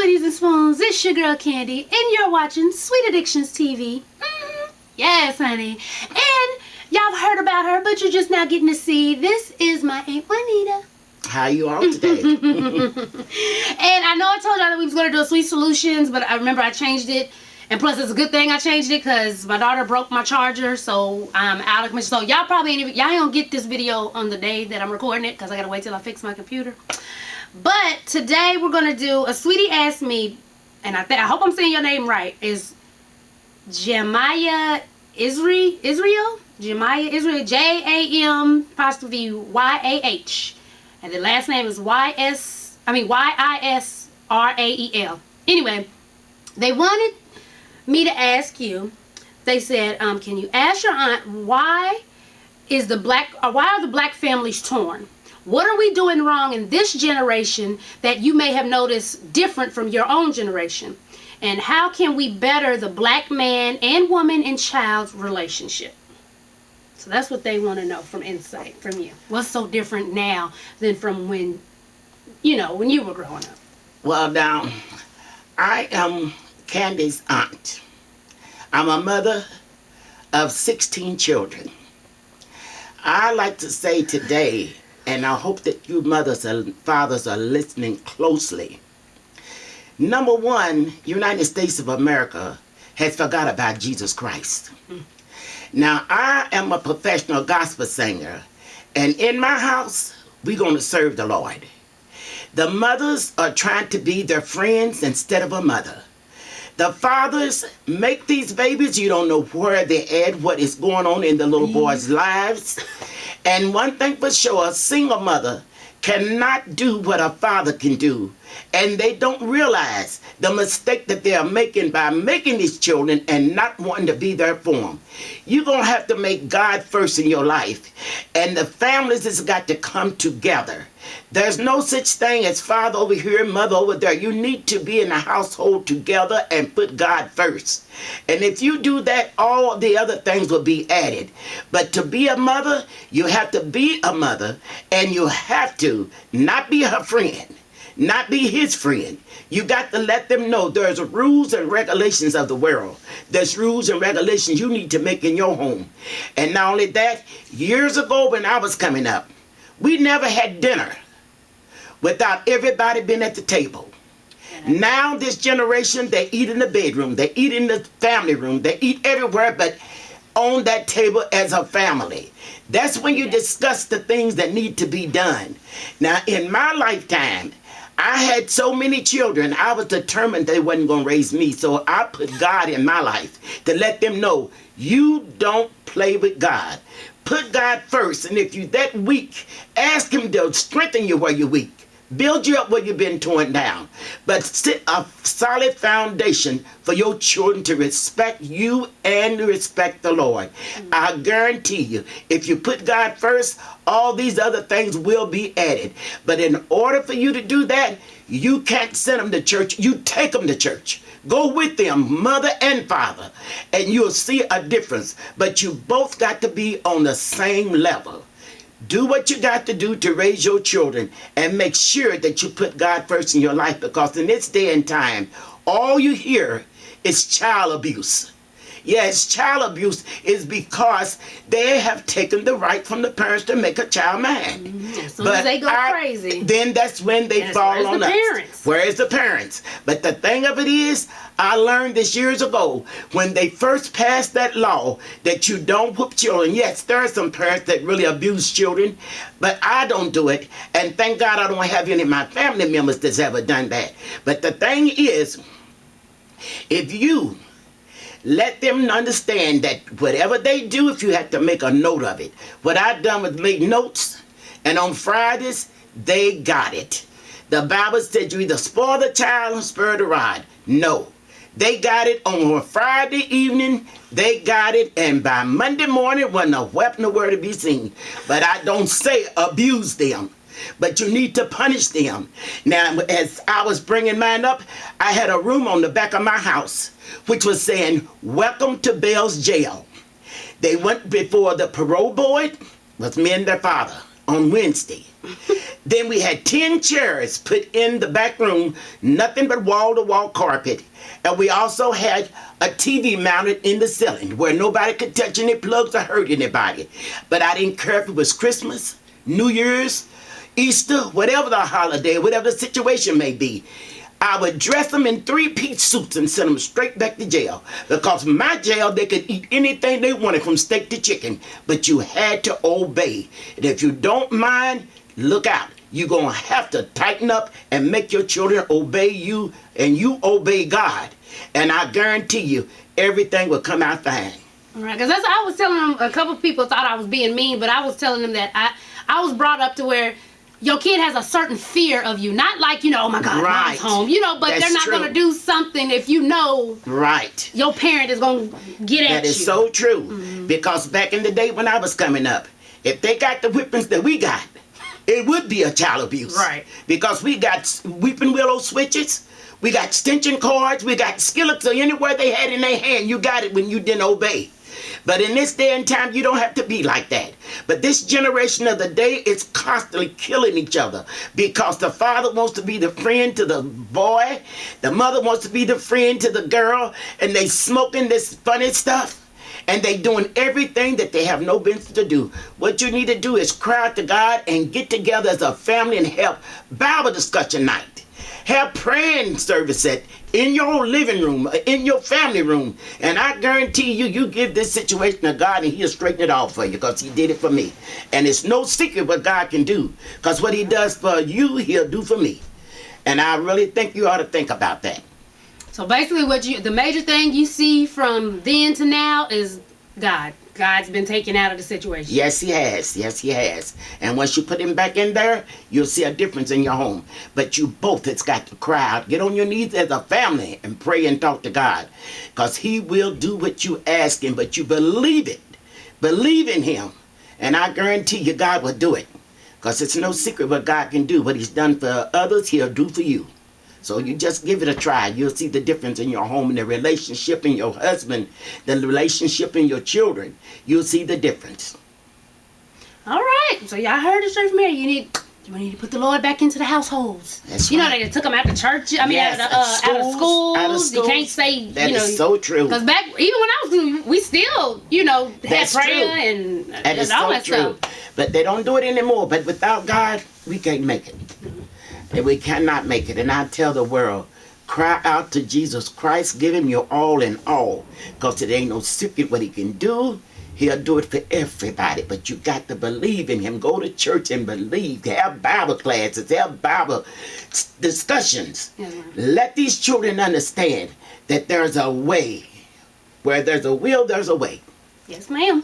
Sweeties and Spoons, it's your girl Candy, and you're watching Sweet Addictions TV. Yes, honey. And y'all have heard about her, but you're just now getting to see. This is my Aunt Juanita. How you all today? And I know I told y'all that we was going to do a Sweet Solutions, but I remember I changed it. And plus, it's a good thing I changed it because my daughter broke my charger, so I'm out of commission. So y'all probably ain't gonna get this video on the day that I'm recording it because I gotta wait till I fix my computer. But today we're gonna do a Sweetie Asked Me, and I hope I'm saying your name right. Is Jemiah Israel? Jemiah Israel, Jam'_YAH, and the last name is YISRAEL. Anyway, they wanted me to ask you. They said, can you ask your aunt why are the black families torn? What are we doing wrong in this generation that you may have noticed different from your own generation? And how can we better the black man and woman and child's relationship? So that's what they want to know from insight from you. What's so different now than from when you were growing up? Well, now, I am Candy's aunt. I'm a mother of 16 children. I like to say today, and I hope that you mothers and fathers are listening closely. Number one, United States of America has forgot about Jesus Christ. Now, I am a professional gospel singer, and in my house, we're going to serve the Lord. The mothers are trying to be their friends instead of a mother. The fathers make these babies. You don't know where they're at, what is going on in the little boys' lives. And one thing for sure, a single mother cannot do what a father can do. And they don't realize the mistake that they are making by making these children and not wanting to be there for them. You're going to have to make God first in your life. And the families has got to come together. There's no such thing as father over here, mother over there. You need to be in a household together and put God first. And if you do that, all the other things will be added. But to be a mother, you have to be a mother, and you have to not be her friend, not be his friend. You got to let them know there's rules and regulations of the world. There's rules and regulations you need to make in your home. And not only that, years ago when I was coming up, we never had dinner without everybody being at the table. Now this generation, they eat in the bedroom, they eat in the family room, they eat everywhere but on that table as a family. That's when you discuss the things that need to be done. Now in my lifetime, I had so many children, I was determined they wasn't going to raise me. So I put God in my life to let them know, you don't play with God. Put God first, and if you're that weak, ask him to strengthen you where you're weak. Build you up where you've been torn down. But set a solid foundation for your children to respect you and to respect the Lord. I guarantee you, if you put God first, all these other things will be added. But in order for you to do that, you can't send them to church. You take them to church. Go with them, mother and father, and you'll see a difference. But you both got to be on the same level. Do what you got to do to raise your children and make sure that you put God first in your life, because in this day and time, all you hear is child abuse. Yes, child abuse is because they have taken the right from the parents to make a child mad. As soon as they go crazy, then that's when they fall on us. Where's the parents? But the thing of it is, I learned this years ago when they first passed that law that you don't whoop children. Yes, there are some parents that really abuse children, but I don't do it. And thank God I don't have any of my family members that's ever done that. But the thing is, if you let them understand that whatever they do, if you have to make a note of it. What I've done was make notes, and on Fridays, they got it. The Bible said you either spoil the child or spur the rod. No. They got it on a Friday evening. They got it, and by Monday morning, wasn't a weapon of word to be seen. But I don't say abuse them. But you need to punish them. Now, as I was bringing mine up, I had a room on the back of my house which was saying, "Welcome to Bell's Jail." They went before the parole board, was me and their father, on Wednesday. Then we had 10 chairs put in the back room, nothing but wall-to-wall carpet. And we also had a TV mounted in the ceiling where nobody could touch any plugs or hurt anybody. But I didn't care if it was Christmas, New Year's, Easter, whatever the holiday, whatever the situation may be. I would dress them in 3-piece suits and send them straight back to jail. Because my jail, they could eat anything they wanted from steak to chicken. But you had to obey. And if you don't mind, look out. You're going to have to tighten up and make your children obey you, and you obey God. And I guarantee you, everything will come out fine. All right, because I was telling them, a couple people thought I was being mean, but I was telling them that I was brought up to where your kid has a certain fear of you. Not like, oh my God, right. Mom's home. But That's they're not going to do something if you know right. your parent is going to get at you. That is so true. Because back in the day when I was coming up, if they got the whippings that we got, it would be a child abuse. Right. Because we got weeping willow switches, we got extension cords, we got skillets, so anywhere they had in their hand, you got it when you didn't obey. But in this day and time, you don't have to be like that. But this generation of the day is constantly killing each other because the father wants to be the friend to the boy, the mother wants to be the friend to the girl, and they smoking this funny stuff. And they doing everything that they have no business to do. What you need to do is cry out to God and get together as a family and have Bible discussion night. Have praying service in your living room, in your family room. And I guarantee you, you give this situation to God and he'll straighten it out for you because he did it for me. And it's no secret what God can do because what he does for you, he'll do for me. And I really think you ought to think about that. So basically the major thing you see from then to now is God. God's been taken out of the situation. Yes, he has. Yes, he has. And once you put him back in there, you'll see a difference in your home. But you both has got to cry out. Get on your knees as a family and pray and talk to God. Because he will do what you ask him, but you believe it. Believe in him. And I guarantee you God will do it. Because it's no secret what God can do. What he's done for others, he'll do for you. So you just give it a try. You'll see the difference in your home, in the relationship in your husband, the relationship in your children. You'll see the difference. All right. So y'all heard it straight from here. You need to put the Lord back into the households. That's right. They took them out of church. I mean, yes, out of schools. Out of schools. You can't say, that is so true. Because back, even when I was doing, we still, had prayer and all that stuff. But they don't do it anymore. But without God, we can't make it. And we cannot make it. And I tell the world, cry out to Jesus Christ. Give him your all in all. Because it ain't no secret what he can do. He'll do it for everybody. But you got to believe in him. Go to church and believe. Have Bible classes. Have Bible discussions. Let these children understand that there's a way. Where there's a will, there's a way. Yes, ma'am.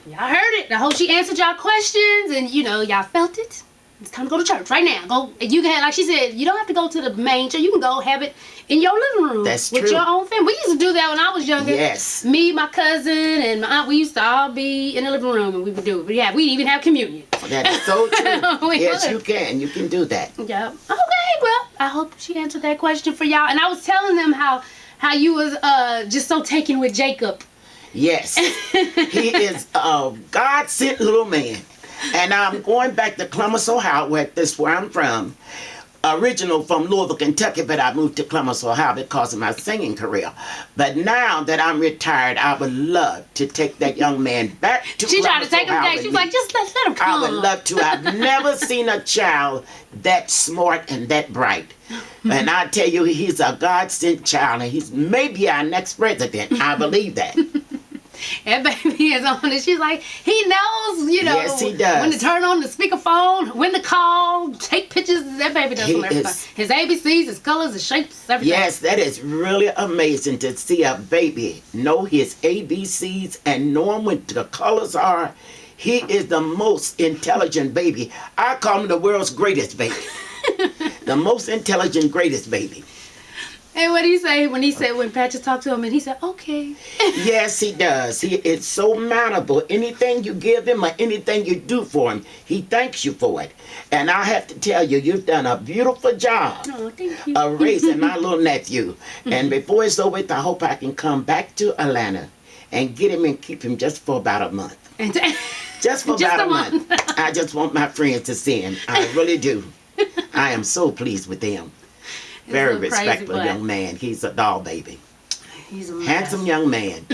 Y'all heard it. I hope she answered y'all questions. And, y'all felt it. It's time to go to church right now. Go. You can, like she said, you don't have to go to the main church. You can go have it in your living room. That's with true. Your own family. We used to do that when I was younger. Yes. Me, my cousin, and my aunt. We used to all be in the living room and we would do it. But yeah, we even have communion. That is so true. Yes, would. you can. You can do that. Yeah. Okay. Well, I hope she answered that question for y'all. And I was telling them how you was just so taken with Jacob. Yes. He is a God-sent little man. And I'm going back to Columbus, Ohio, where I'm from. Original from Louisville, Kentucky, but I moved to Columbus, Ohio because of my singing career. But now that I'm retired, I would love to take that young man back to Columbus, She tried to take him Ohio back. She was like, just let him come. I would love to. I've never seen a child that smart and that bright. And I tell you, he's a God-sent child, and he's maybe our next president. I believe that. That baby is on it. She's like, he knows, Yes, he does. when to turn on the speakerphone, when to call, take pictures. That baby does everything. His ABCs, his colors, his shapes, everything. Yes, that is really amazing to see a baby know his ABCs and know what the colors are. He is the most intelligent baby. I call him the world's greatest baby. The most intelligent, greatest baby. And what did he say when Patrick talked to him and he said, okay. Yes, he does. He is so mannerable. Anything you give him or anything you do for him, he thanks you for it. And I have to tell you, you've done a beautiful job of raising my little nephew. And before it's over, I hope I can come back to Atlanta and get him and keep him just for about a month. And Just for Just about a a month. I just want my friends to see him. I really do. I am so pleased with him. Very little crazy respectful butt. young man. He's a doll baby. He's a mess. Handsome young man.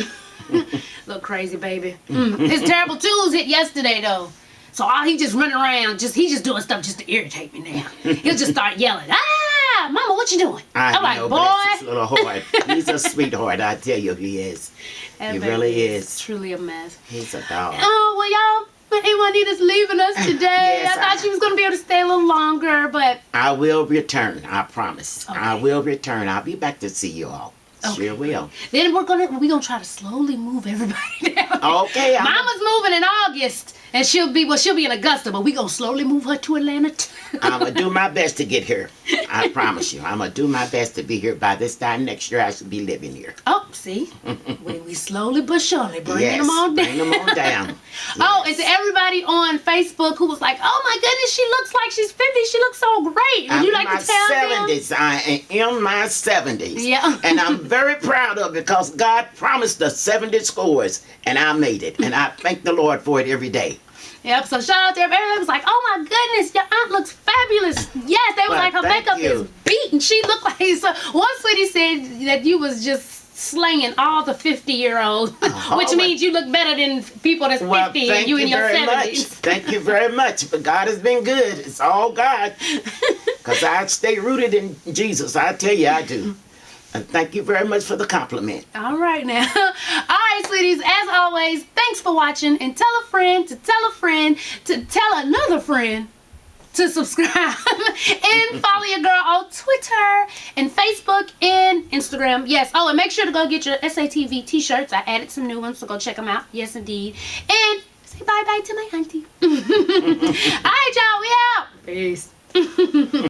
Little crazy baby. His terrible twos hit yesterday though. So all he just running around, he just doing stuff just to irritate me now. He'll just start yelling, "Ah, mama, what you doing?" I'm like, know, boy. bless his little heart. He's a sweetheart, I tell you he is. That He baby really is. truly a mess. He's a dog. Oh, well, y'all, Juanita's leaving us today. Yes, I thought she was going to be able to stay a little longer, but I will return, I promise. Okay. I will return. I'll be back to see you all. Okay. Sure will. then we're gonna try to slowly move everybody down. Okay, Mama's moving in August, and she'll be in Augusta, but we gonna slowly move her to Atlanta too. I'm going to do my best to get here. I promise you. I'm going to do my best to be here. By this time next year, I should be living here. Oh, see, we slowly but surely bringing Yes, them on down. bring them on down. Oh, Yes. and to everybody on Facebook who was like, "Oh my goodness, she looks like she's 50. She looks so great." Would I'm you in like my to tell them? 70s. I am in my 70s. Yeah. And I'm very proud of it because God promised us 70 scores, and I made it. And I thank the Lord for it every day. Yep, so shout out to everybody was like, "Oh my goodness, your aunt looks fabulous." Yes, they was Well, like, her thank makeup you. is beat and she looked like, so one sweetie said that you was just slanging all the 50-year-olds, which means you look better than people that's 50 Well, and thank you you in your very 70s. much. Thank you very much. But God has been good. It's all God. Because I stay rooted in Jesus. I tell you, I do. And thank you very much for the compliment. All right now. All right, sweeties, as always, thanks for watching, and tell a friend to tell a friend to tell another friend to subscribe and follow your girl on Twitter and Facebook and Instagram. Yes. Oh, and make sure to go get your SATV t-shirts. I added some new ones, so go check them out. Yes, indeed. And say bye-bye to my auntie. All right, y'all. We out. Peace.